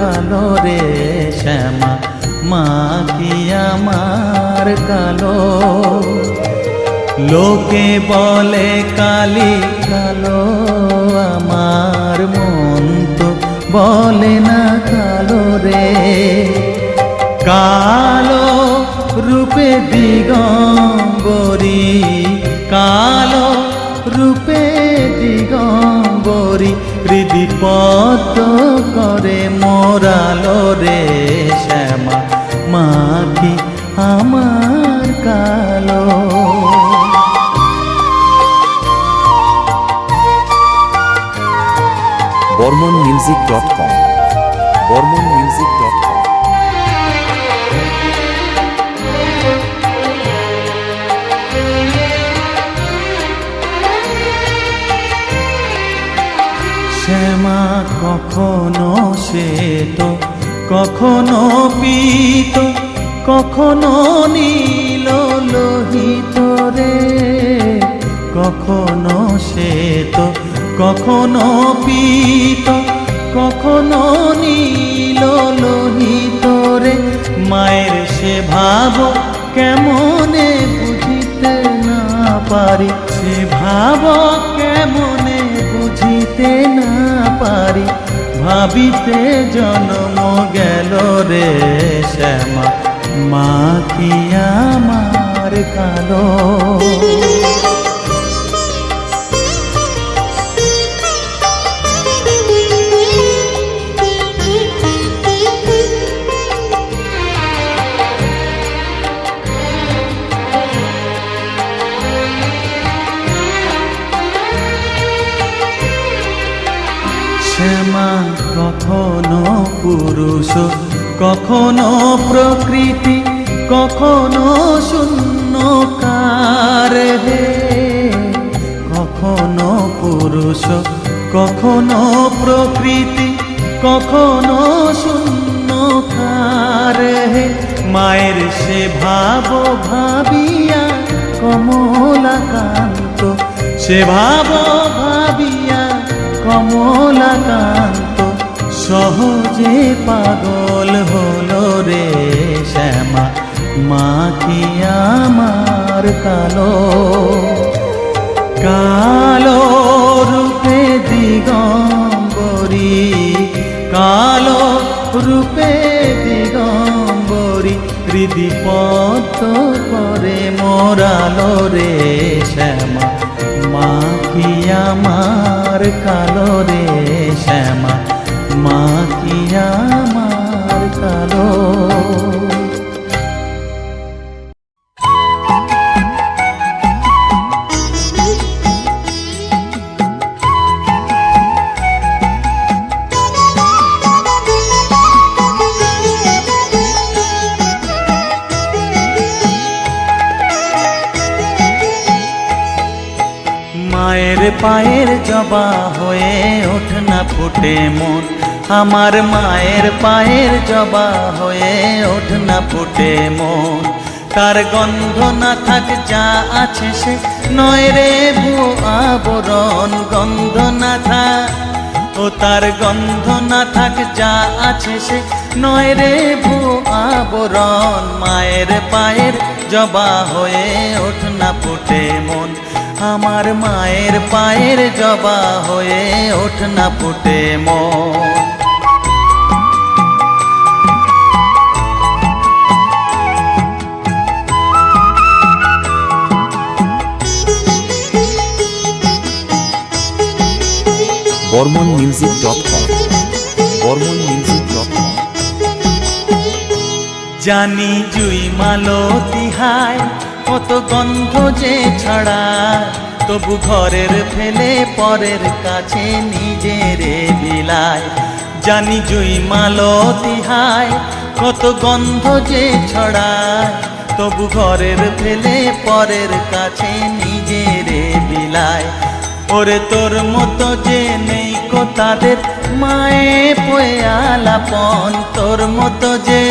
কালো রে শ্যামা, মা কি আমার কালো। লোকে বলে কালি কালো, আমার মন তো বলে না কালো রে। কালো রূপে দিগম্বরী, কালো রূপে দিগম্বরী, হৃদিপদ্ম করে মোরালো রে শ্যামা, মা কি আমার কালো। BormonMusic.com BormonMusic.com শ্যামা কখনো শ্বেত, কখনো পীত, কখনো নীল লোহিত রে। কখনো শ্বেত, কখনো পীত, কখনো নীল লোহিত রে। মায়ের সে ভাব কেমনে বুঝিতে না পারি, সে ভাব কেমনে বুঝিতে না পারি, ভাবিতে জন্ম গেল রে শ্যামা, মা কি আমার কালো। শ্যামা কখনো পুরুষ, কখনো প্রকৃতি, কখনো শূন্যকার হে। কখনো পুরুষ, কখনো প্রকৃতি, কখনো শূন্যকার হে। মায়ের সে ভাব ভাবিয়া কমলাকান্ত, সে ভাব ভাবিয়া কমলাকান্ত, সহজে পাগল হলো রে শ্যামা, মা কি আমার কালো। কালো রূপে দিগম্বরী, কালো রূপে দিগম্বরী, হৃদিপদ্ম করে মোরালো রে শ্যামা, মা কি আমার কালো রে শ্যামা, মা কি আমার কালো। মায়ের পায়ের জবা হয়ে ওঠ না ফুটে মন, আমার মায়ের পায়ের জবা হয়ে ওঠ না ফুটে মন। তার গন্ধ না থাক যা আছে সে নয় রে ভুয়ো আবরণ, গন্ধ না থাক ও তার গন্ধ না থাক যা আছে সে নয় রে ভুয়ো আবরণ। মায়ের পায়ের জবা হয়ে ওঠ না ফুটে মন, আমার মায়ের পায়ের জবা হয়ে ওঠ না ফুটে মন। BormonMusic.com BormonMusic.com জানি জুই মালতী হায় কত গন্ধ যে ছড়ায়, তবু ঘরের ফেলে পরের কাছে নিজেরে বিলায়। জানি জুই মালতী হায় কত গন্ধ যে ছড়ায়, তবু ঘরের ফেলে পরের কাছে নিজেরে বিলায়। ওরে তোর মতো যে নেই কো তাদের মায়ে পয়ে আলাপন, তোর মতো যে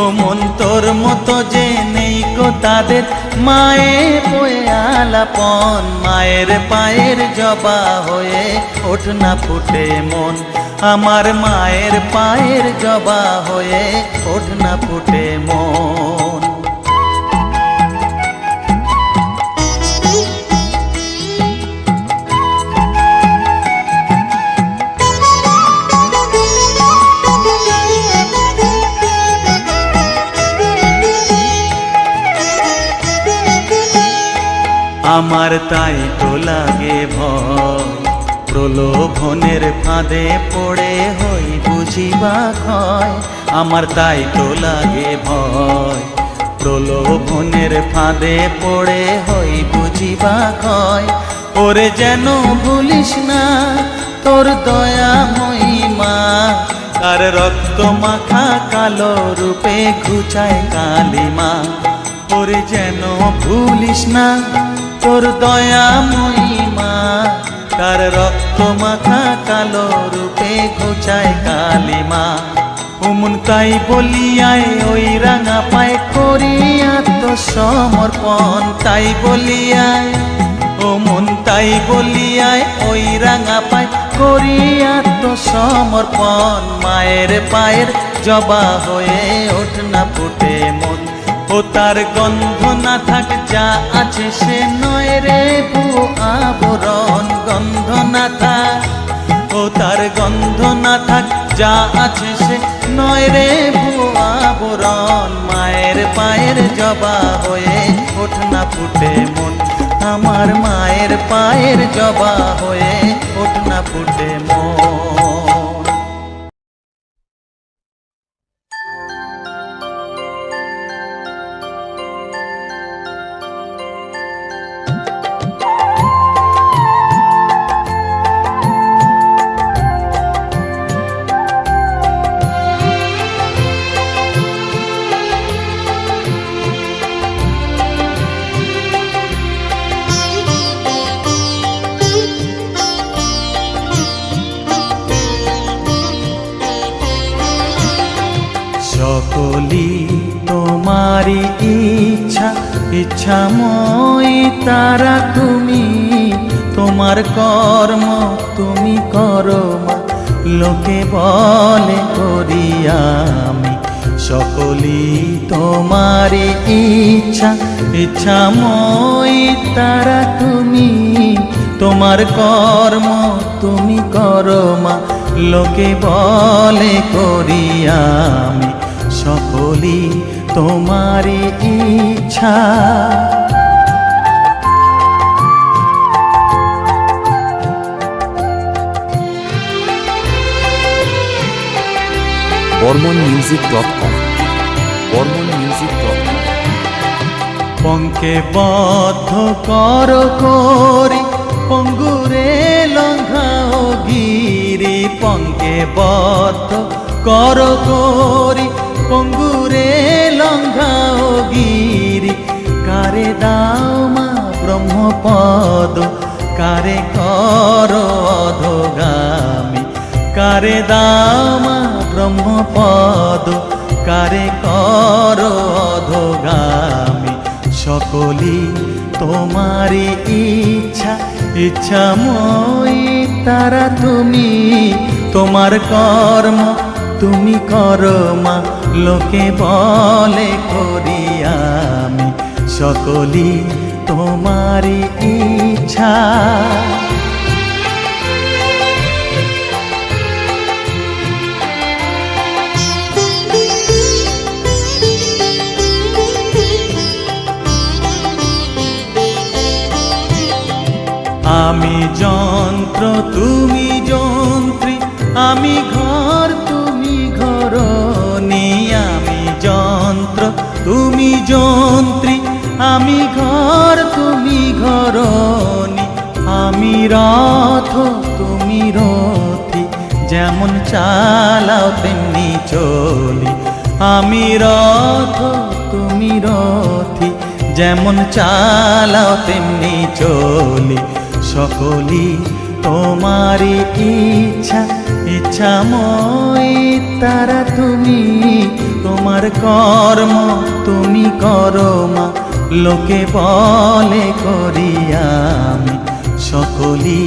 ও মন তোর মতো যে নেই কো তাদের মায়ে পয়ে আলাপন। মায়ের পায়ের জবা হয়ে ওঠ না ফুটে মন, আমার মায়ের পায়ের জবা হয়ে ওঠ না ফুটে মন। আমার তাই তো লাগে ভয়, প্রলোভনের ফাঁদে পড়ে হই বুঝিবা ক্ষয়। আমার তাই তো লাগে ভয়, প্রলোভনের ফাঁদে পড়ে হই বুঝিবা ক্ষয়। ওরে যেন ভুলিস না তোর দয়া মহিমা, কার রক্ত মাখা কালো রূপে ঘুচায় কালিমা। ওরে যেন ভুলিস না তোর দয়া মহিমা, কার রক্ত মাখা কালো রূপে ঘুচায় কালিমা। ওমন তাই বলিয়ায় ওই রাঙা পায় করি আত্মসমর্পণ। তাই বলিয়ায় ওমন তাই বলিয়ায় ওই রাঙা পায় করি আত্মসমর্পণ। মায়ের পায়ের জবা হয়ে ওঠ না ফুটে মন। ও তার গন্ধ না থাক যা আছে সে নয় রে ভুয়ো আবরণ। গন্ধ না থাক, ও তার গন্ধ না থাক যা আছে সে নয় রে ভুয়ো আবরণ। মায়ের পায়ের জবা হয়ে ওঠ না ফুটে মন। আমার মায়ের পায়ের জবা হয়ে ওঠ না ফুটে মন। সকলি তোমারি ইচ্ছা, ইচ্ছাময়ী তারা তুমি। তোমার কর্ম তুমি করো মা, লোকে বলে করি আমি। সকলি তোমারি ইচ্ছা, ইচ্ছাময়ী তারা তুমি। তোমার কর্ম তুমি করো মা, লোকে বলে করি আমি। সকলি তোমারি ইচ্ছা। bormonmusic.com bormonmusic.com পঙ্কে বদ্ধ কর করি পঙ্গুরে লঙ্ঘাও গিরি। পঙ্কে বদ্ধ কর করি পঙ্গুরে লঙ্ঘাও গিরি। কারে দাও মা ব্রহ্মপদ, কারে কর অধোগামী। কারে দাও মা ব্রহ্মপদ, কারে কর অধোগামী। সকলি তোমারি ইচ্ছা, ইচ্ছাময়ী তারা তুমি। তোমার কর্ম তুমি করো মা, লোকে বলে করি আমি। সকলি তোমারি ইচ্ছা। আমি যন্ত্র তুমি যন্ত্রী, আমি ঘর তুমি ঘরণী। আমি যন্ত্র তুমি যন্ত্রী, আমি ঘর তুমি ঘরণী। আমি রথ তুমি রথী, যেমন চালাও তেমনি চলি। আমি রথ তুমি রথী, যেমন চালাও তেমনি চলি। সকলি তোমারি ইচ্ছা, ইচ্ছাময়ী তারা তুমি। তোমার কর্ম তুমি করো মা, লোকে বলে করি আমি। সকলি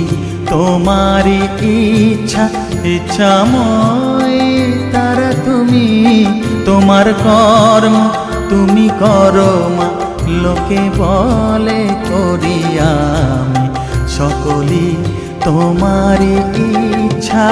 তোমারি ইচ্ছা, ইচ্ছাময় তারা তুমি, তোমার কর্ম তুমি করো মা, লোকে বলে করি আমি, সকলই তোমারই ইচ্ছা।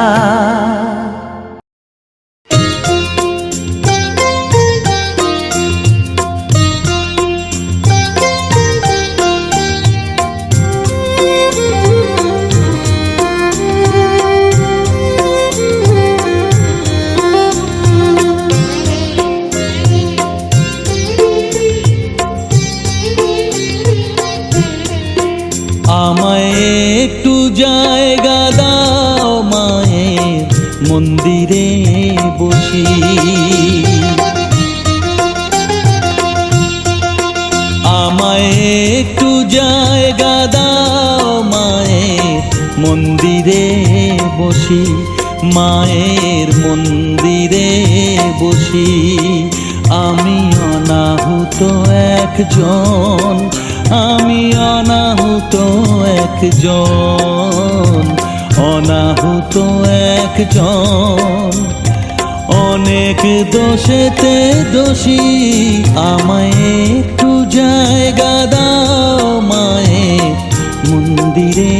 আমায় একটু জায়গা দাও মায়ের মন্দিরে বসি, আমায় একটু জায়গা দাও মায়ের মন্দিরে বসি, মায়ের মন্দিরে বসি। আমি অনাহুত একজন, আমি অনাহুত একজন, অনাহুত একজন, অনেক দোষেতে দোষী। আমায় একটু জায়গা দাও মায়ের মন্দিরে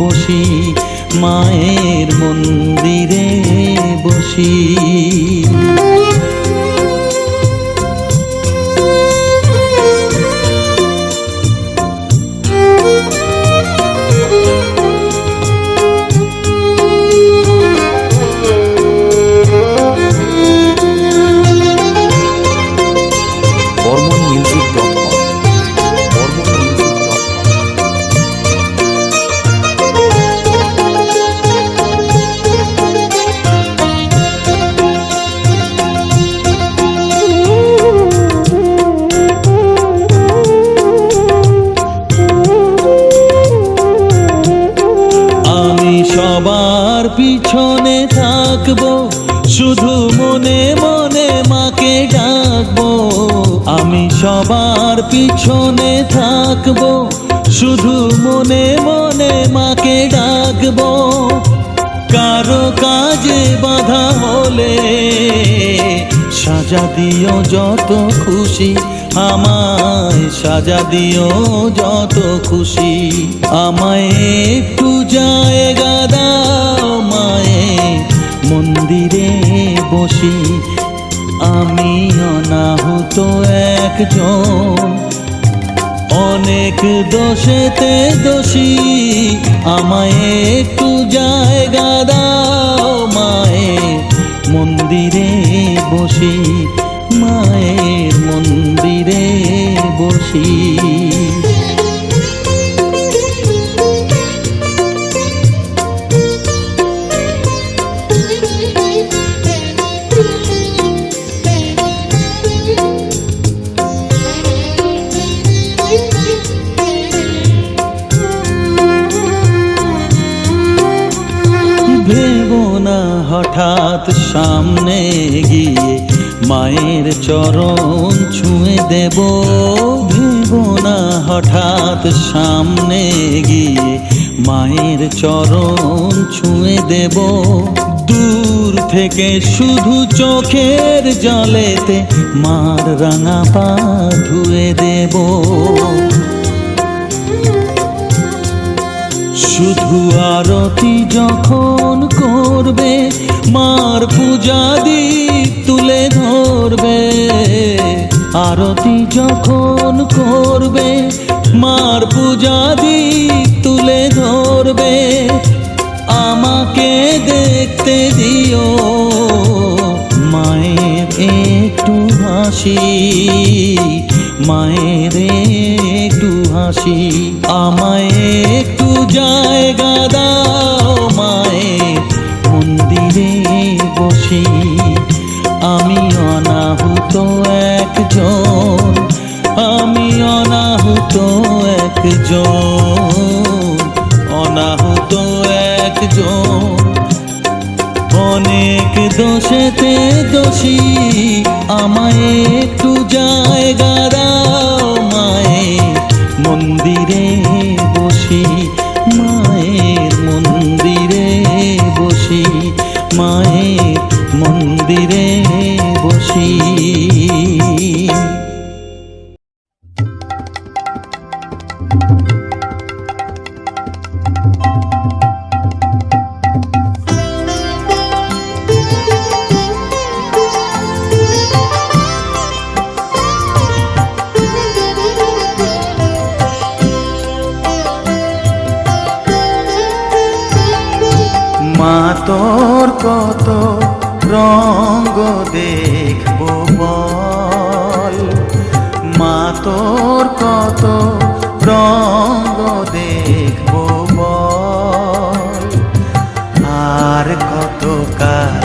বসি, মায়ের মন্দিরে বসি। সবার পিছনে থাকবো, শুধু মনে মনে মাকে ডাকবো। আমি সবার পিছনে থাকবো, শুধু মনে মনে মাকে ডাকবো। কারো কাজে বাধা হলে সাজা দিও যত খুশি, আমায় সাজা দিও যত খুশি। আমায় একটু জায়গা দাও মায়ের মন্দিরে বসি, আমি অনাহুত একজন, অনেক দোষেতে দোষী। আমায় একটু জায়গা দাও মায়ের মন্দিরে বসি, মায়ের মন্দিরে বসি। ভেবো না হঠাৎ সামনে গিয়ে মায়ের চরণ ছুঁয়ে দেব, ভেবো না হঠাৎ সামনে গিয়ে মায়ের চরণ ছুঁয়ে দেব। দূর থেকে শুধু চোখের জলেতে মার রাঙা পা ধুয়ে দেব। শুধু আরতি যখন করবে মার পূজা দীপ তুলে ধরবে, আরতি যখন করবে মার পূজা দীপ তুলে ধরবে। আমাকে দেখতে দিও মায়ের একটু হাসি, মায়ের একটু হাসি। আমায় একটু জায়গা দাও মায়ের মন্দিরে বসি, আমি অনাহুত একজন, আমি অনাহুত একজন, অনাহুত একজন, অনেক দোষেতে দোষী। আমায় একটু জায়গা দাও মায়ের মন্দিরে বসি, মায়ের মন্দিরে বসি। কত রঙ্গ দেখবো বল, মা তোর কত রঙ্গ দেখবো বল, আর কত কাল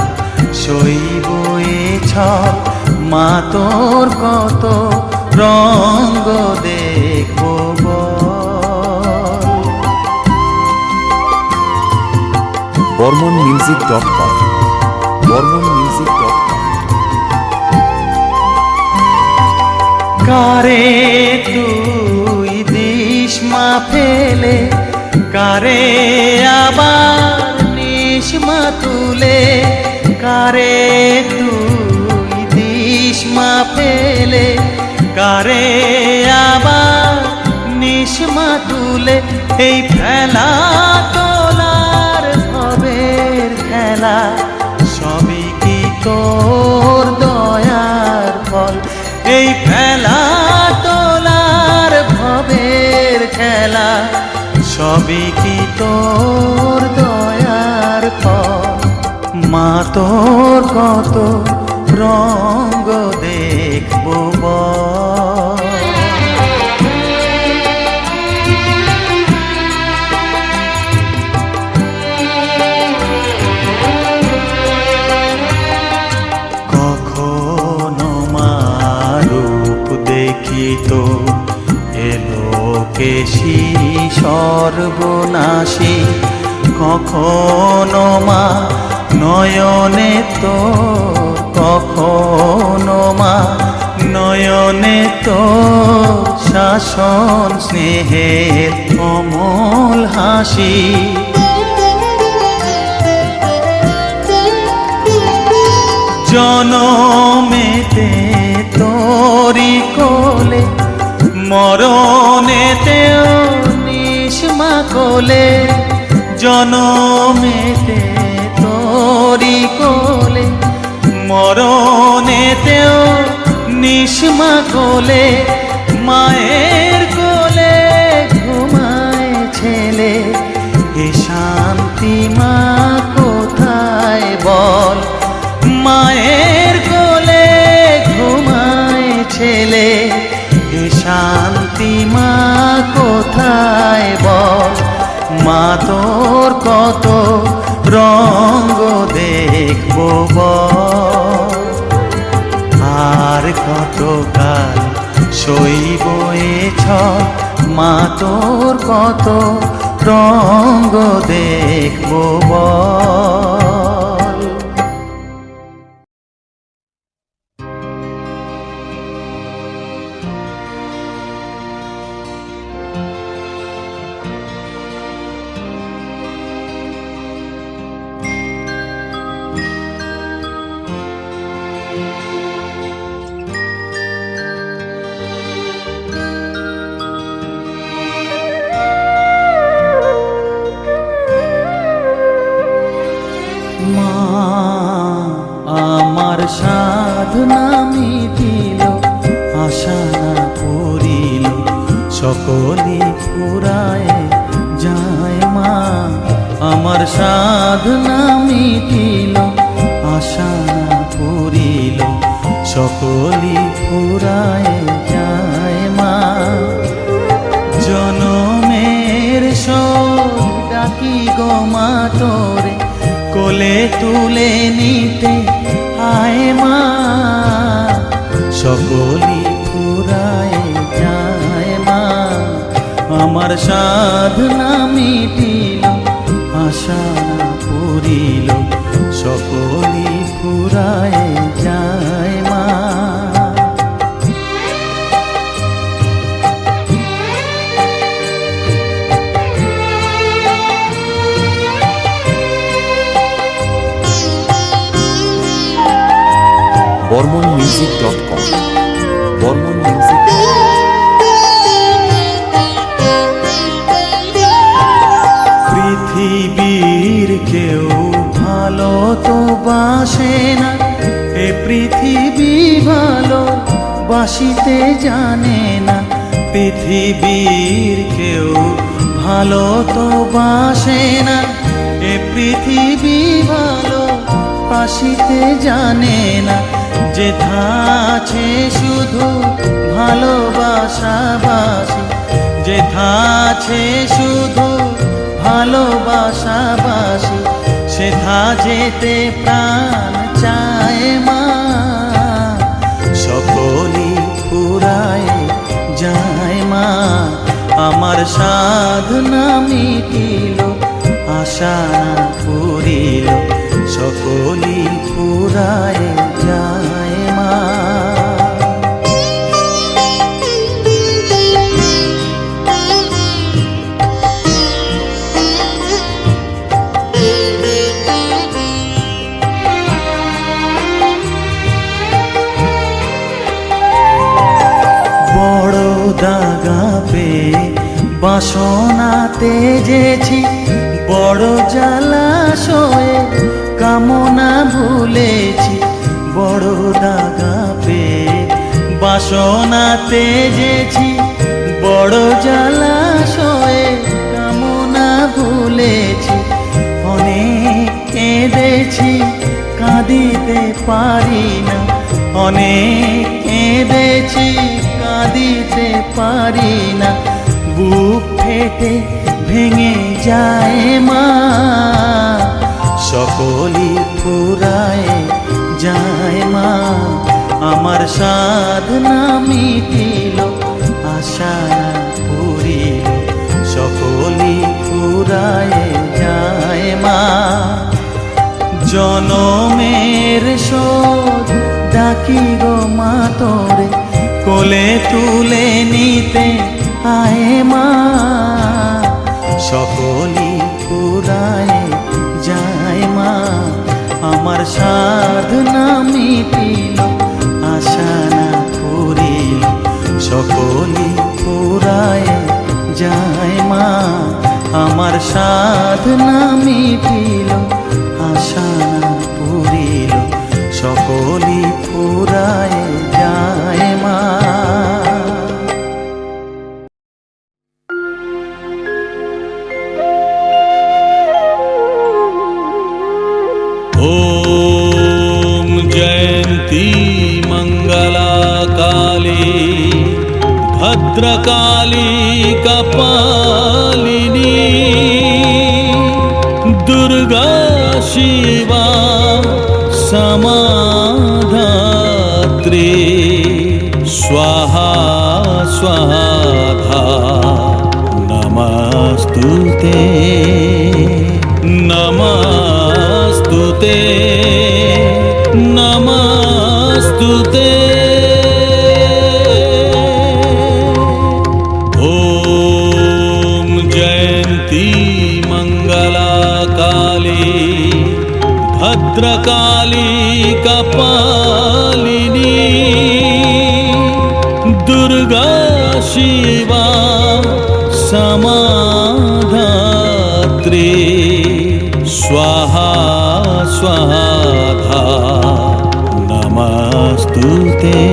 সইব এ ছল, মা তোর কত রঙ্গ দেখবো বল। bormonmusic.com bormonmusic.com কারে তুই দিস মা ফেলে, কারে আবার নিস মা তুলে, কারে তুই দিস মা ফেলে, কারে আবার নিস মা তুলে, এই ফেলা তোলার ভবের খেলা সবই কি তোর দয়ার ফল, এই ফেলা তোলার ভবের খেলা সবই কি তোর দয়ার ফল, মা তোর কত রঙ্গ দেখবো বল। কখনো মা রূপ দেখিত এলোকেশী সর্বনাশী, কখনো মা নয়নে তো, কখনো মা নয়নে তো শাসন স্নেহের অমল হাসি, জনমেতে তোরি কোলে, মরণেতেও নিস মা কোলে, জনমেতে তোরি কোলে, মরণেতেও নিস মা কোলে, মায়ের কোলে ঘুমায় ছেলে, এ শান্তি মা কোথায় বল, মায়ের কোলে ঘুমায় ছেলে, এ শান্তি মা কোথায় বল, মা তোর কত রঙ্গ দেখবো বল, আর কত কাল সইব এ ছল, মা তোর কত রঙ্গ দেখবো বল। মা আমার সাধনা মিটিল, আশা না পূরিল, সকলে ফুরায় যায় মা, আমার সাধনা মিটিল, আশা না পূরিল, সকলে ফুরায় যায় মা, জনমের শোক ডাকি গো মা তোরে, কোলে তুলে নিতে আয় মা, সকলি ফুরায় যায় মা, আমার সাধনা মিটিল, আশা পূরিল, সকলি ফুরায় যায় মা। bormonmusic.com bormonmusic পৃথিবীর কেউ ভালো তো বাসে না, এ পৃথিবী ভালো বাসিতে জানে না, পৃথিবীর কেউ ভালো তো বাসে না, এ পৃথিবী ভালো আসিতে জানে না, যেথা আছে শুধু ভালোবাসাবাসি, যেথা আছে শুধু ভালোবাসাবাসি, সেথা যেতে প্রাণ চায় মা। সকলই ফুরায় যায় মা, আমার সাধনা মিটিল, আশা না পুরিল, সকলই ফুরায় যায় মা। বড় দাগা পেয়ে বাসনা তেজেছি, বড় জলাশয়ে কামনা ভুলেছি। বড় দাগা পেয়ে বাসনা তেজেছি, বড় জলাশয়ে কামনা ভুলেছি। অনেক কেঁদেছি কাঁদিতে পারি না, অনেক কেঁদেছি কাঁদিতে পারি না, বুক ফেটে ভেঙে যায় মা। সকলই ফুরায় যায় মা, আমার সাধনা মিটিল, আশা না পুরিল, সকলই ফুরায় যায় মা। জনমের শোধ ডাকি গো মা তোরে, কোলে তুলে নিতে আয় মা। সকলই ফুরায় যায় মা, আমার সাধনা মিটিল, আশা না পুরিল, সকলই ফুরায় যায় মা, আমার সাধনা মিটিল, আশা না পুরিল, সকলই ফুরায় যায় মা। ओम जयंती मंगला काली भद्रकाली कपालिनी दुर्गा शिवा समाधात्री स्वाहा स्वाहा नमस्तुते नमस्तुते नमस्तुते। ओम जयंती मंगला काली भद्रकाली कपालिनी दुर्गा शिवा समाधात्री स्वाहा स्वाहा नमस्तुते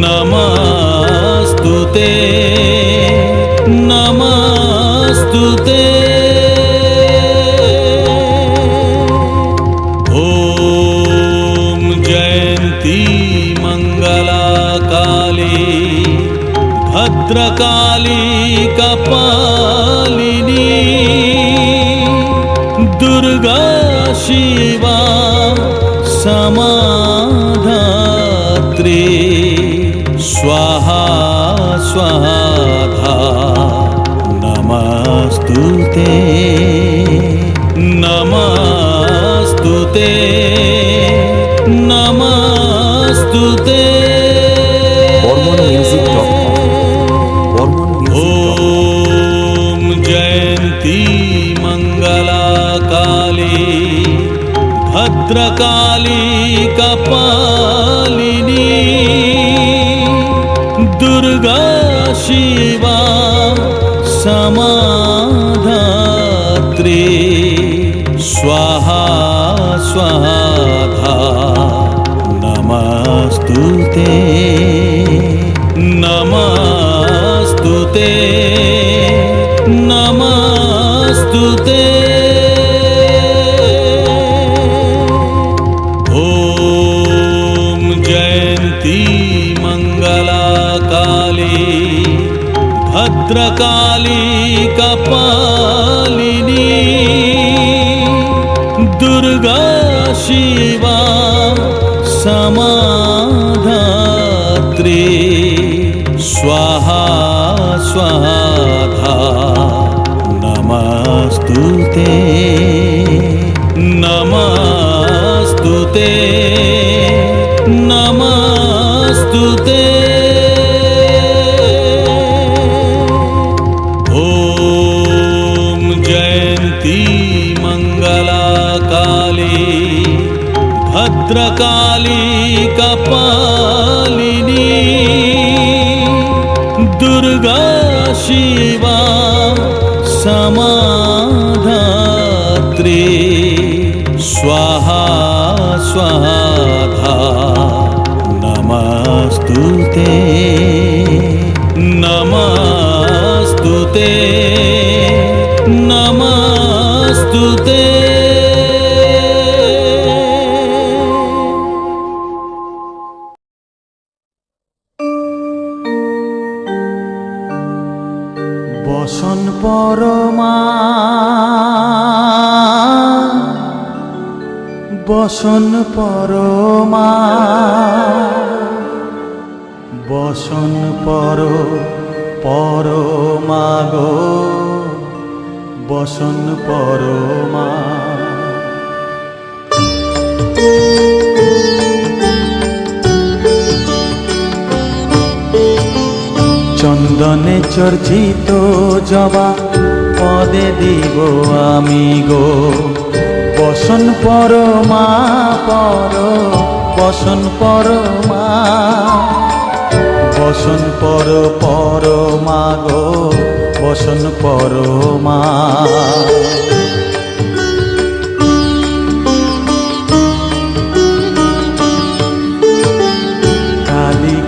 नमस्तुते नमस्तुते। ओम जयंती मंगला काली भद्रकाली कपालिनी दुर्गा शिवा समाधात्री स्वाहा स्वाहा नमस्तुते नमस्तुते नमस्तुते। bormonmusic.com ओम जयंती मंगला काली भद्रकाली कपालिनी दुर्गा शिवा समाधात्री स्वाहा स्वाहा नमस्तुते नमस्तुते नमस्तुते। भद्रकाली कपालिनी दुर्गा शिवा समाधात्री स्वाहा स्वाधा नमस्तुते नमस्तुते नमस्तुते ॐ जयन्ती मंगला काली भद्रकाली कपालिनी दुर्गा शिवा समाधात्री स्वाहा स्वाधा नमस्तुते नमस्तुते नमस्तुते বসন পরমা বসন পরমা বসন পরমা গো বসন পরমা চন্দনে চর্চিত জবা পদে দিব আমি গো বসন পরমা বসন পরমা বসন পরমা গো বসন পরমা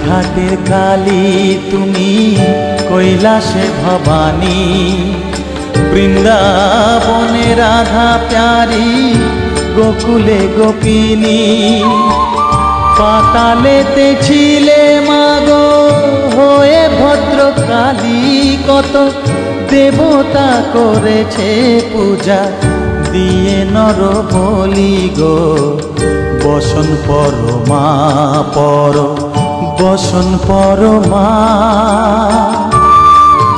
ঘাটের কালী তুমি কৈলাসে ভবানী বৃন্দাবনে রাধা প্যারি গোকুলে গোপিনী পাতালেতে ছিলে মাগো হয়ে ভদ্রকালী কত দেবতা করেছে পূজা দিয়ে নর বলি গো বসন পরমা বসন পরমা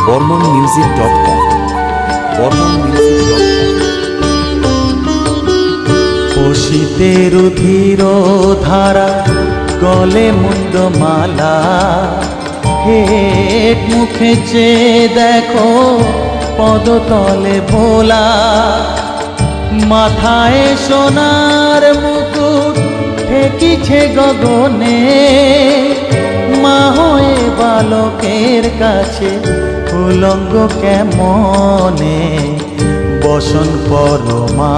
BormonMusic.com বসিতে রুধির ধারা গলে মুন্ড মালা হেট মুখে চেয়ে দেখো পদতলে ভোলা মাথায় সোনার মুকুট ঠেকিছে গগনে মা হয়ে বালকের কাছে উলঙ্গ কেমনে বসন পরমা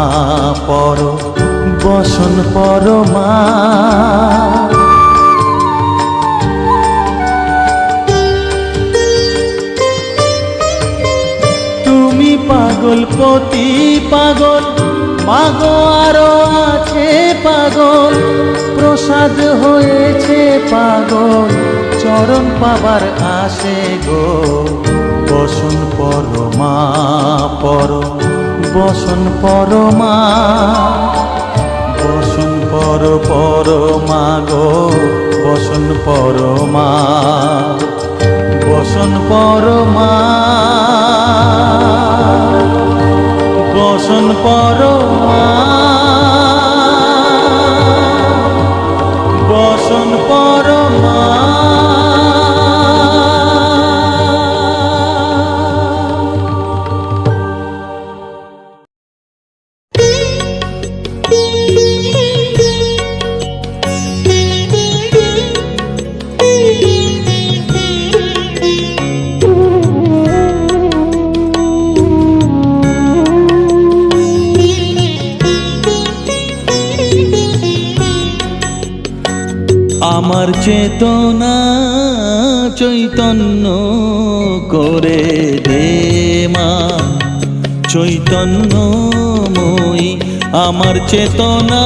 বসন পরমা তুমি পাগল পতি পাগল মাগো আরো আছে পাগল প্রসাদ হয়েছে পাগল চরণ পাবার আসে গো বসন পরমা বসন পরমা বসন পরমা গো বসন পরমা বসন পরমা বসন পরমা বসন পরমা আমার চেতনা চৈতন্য করে দে মা চৈতন্যময়ী আমার চেতনা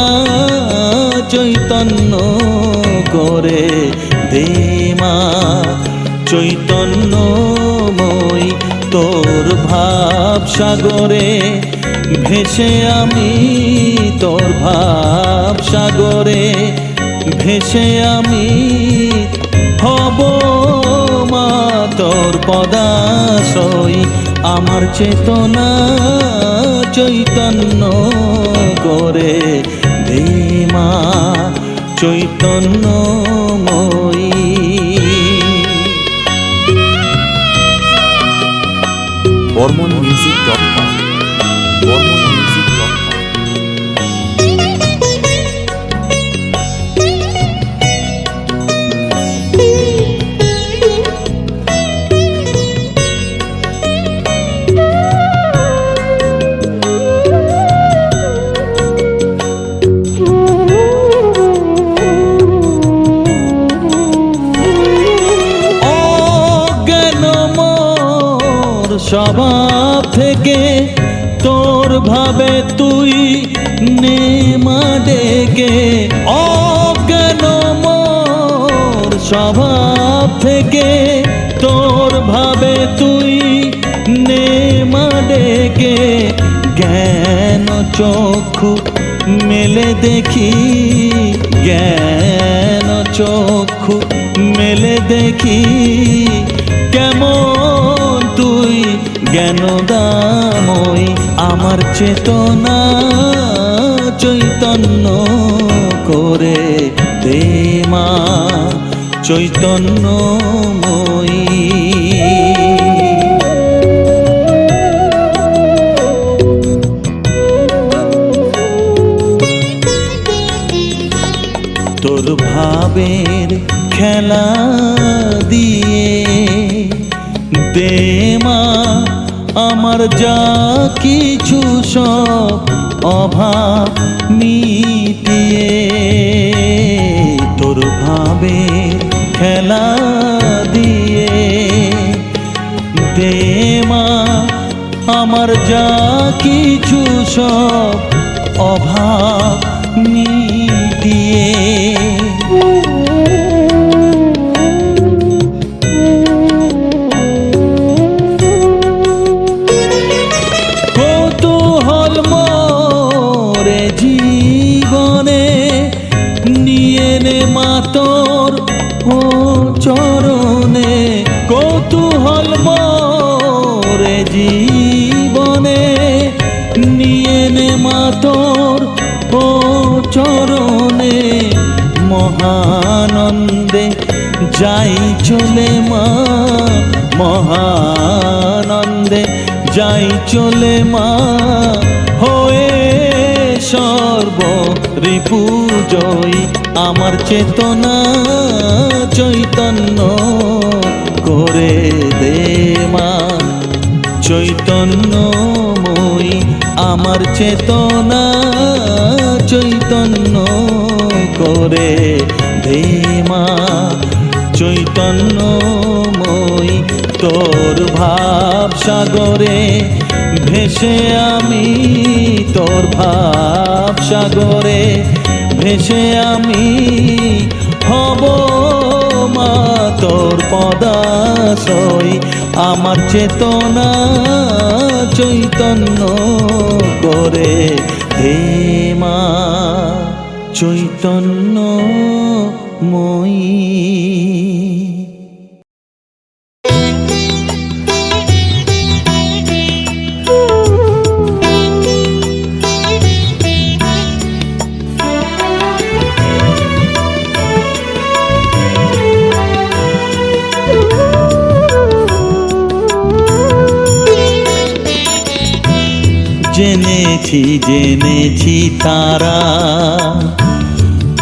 চৈতন্য করে দে মা চৈতন্যময় তোর ভাব সাগরে ভেসে আমি, তোর ভাব সাগরে ভেসে আমি হব মা তোর পদাশ্রয়। আমার চেতনা চৈতন্য করে দে মা চৈতন্যময়ী। BormonMusic.com BormonMusic.com স্বভাব থেকে তোর ভাবে তুই নেমা ডেকে, অজ্ঞান মোর স্বভাব থেকে তোর ভাবে তুই নেমা ডেকে। জ্ঞান চক্ষু মেলে দেখি, জ্ঞান চক্ষু মেলে দেখি কেমন তুই জ্ঞানদাময়। আমার চেতনা চৈতন্য করে দে মা চৈতন্যময়ী। তোর ভাবের খেলা দিয়ে দে মা আমার যা কিছু সব অভাব মিটিয়ে। তোর ভাবের খেলা দিয়ে দে মা আমার যা কিছু সব অভাব মিটিয়ে। কৌতূহল মোরে জীবনে নিয়ে নে মা তোর ও চরণে। কৌতূহল মোরে জীবনে নিয়ে নে মা তোর ও চরণে। মহানন্দে যাই চলে মা, মহানন্দে যাই চলে মা হয়ে সর্ব রিপু জয়ী। আমার চেতনা চৈতন্য করে দে মা চৈতন্যময়ী। আমার চেতনা চৈতন্য করে দে মা চৈতন্যময়ী। তোর ভাব সাগরে ভেসে আমি, তোর ভাব সাগরে ভেসে আমি হব মা তোর পদাশ্রয়। আমার চেতনা চৈতন্য করে দে মা চৈতন্যময়ী। জেনেছি জেনেছি তারা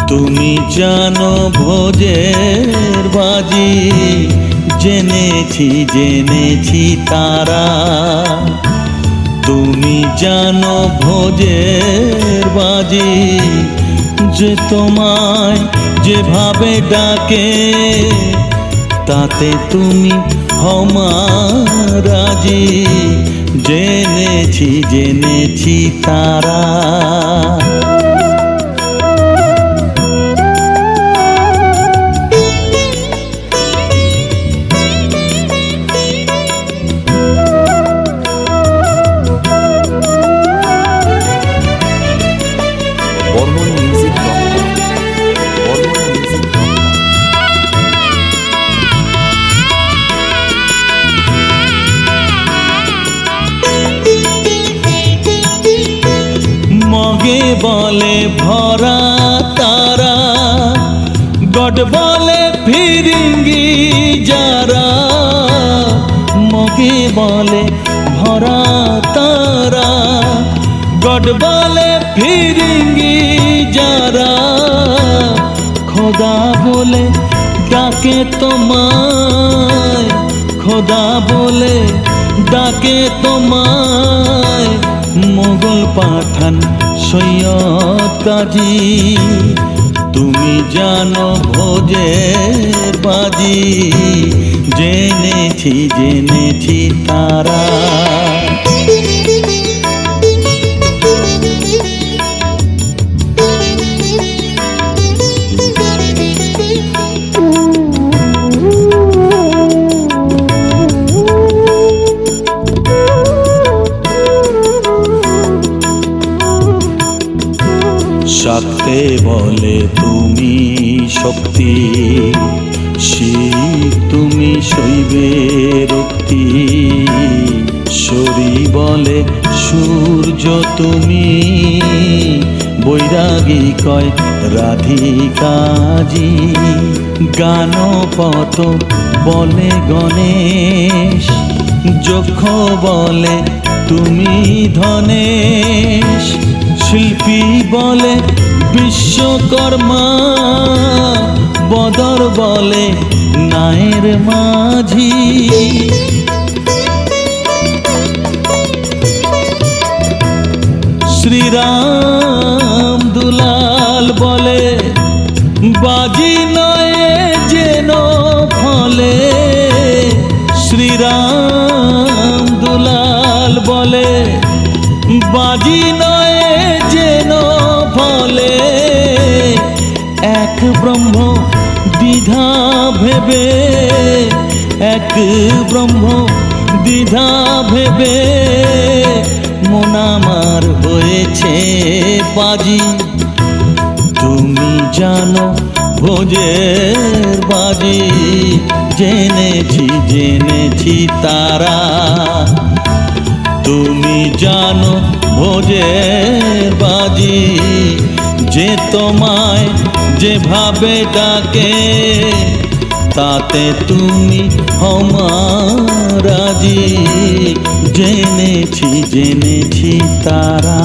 তুমি জানো ভোজের বাজি। জেনেছি জেনেছি তারা তুমি জানো ভোজের বাজি। যে তোমায় যেভাবে ডাকে তাতে তুমি হমা রাজি। জেনেছি জেনেছি তারা মগে বলে ভরা তারা, গড বলে ফিরিঙ্গি যারা, মগে বলে ভরা তারা, গড বলে ফিরিঙ্গি যারা, খোদা বলে ডাকে তোমায়, খোদা বলে ডাকে তোমায়, মোগল পাঠান সৈয়দ কাজী। তুমি জানো ভোজের বাজি, জেনেছি জেনেছি তারা। শাক্তে বলে তুমি শক্তি, শিব তুমি শৈবে রক্তি, শরী বলে সূর্য তুমি, বৈরাগী কয় রাধিকাজি, গানপত বলে গণেশ, যক্ষ বলে তুমি ধনেশ, শিল্পী বলে বিশ্বকর্মা, বদর বলে নায়ের মাঝি, শ্রীরাম দুলাল বলে বাজি নয় যেন ফলে, শ্রীরাম দুলাল বলে বাজি নয় যেন ফলে, এক ব্রহ্ম দ্বিধা ভেবে, এক ব্রহ্ম দ্বিধা ভেবে, মন আমার হয়েছে বাজি। তুমি জানো ভোজের বাজি, জেনেছি জেনেছি তারা। তুমি জানো ভোজের বাজি, যে তোমায় যেভাবে ডাকে, তাতে তুমি হও রাজি, জেনেছি জেনেছি তারা।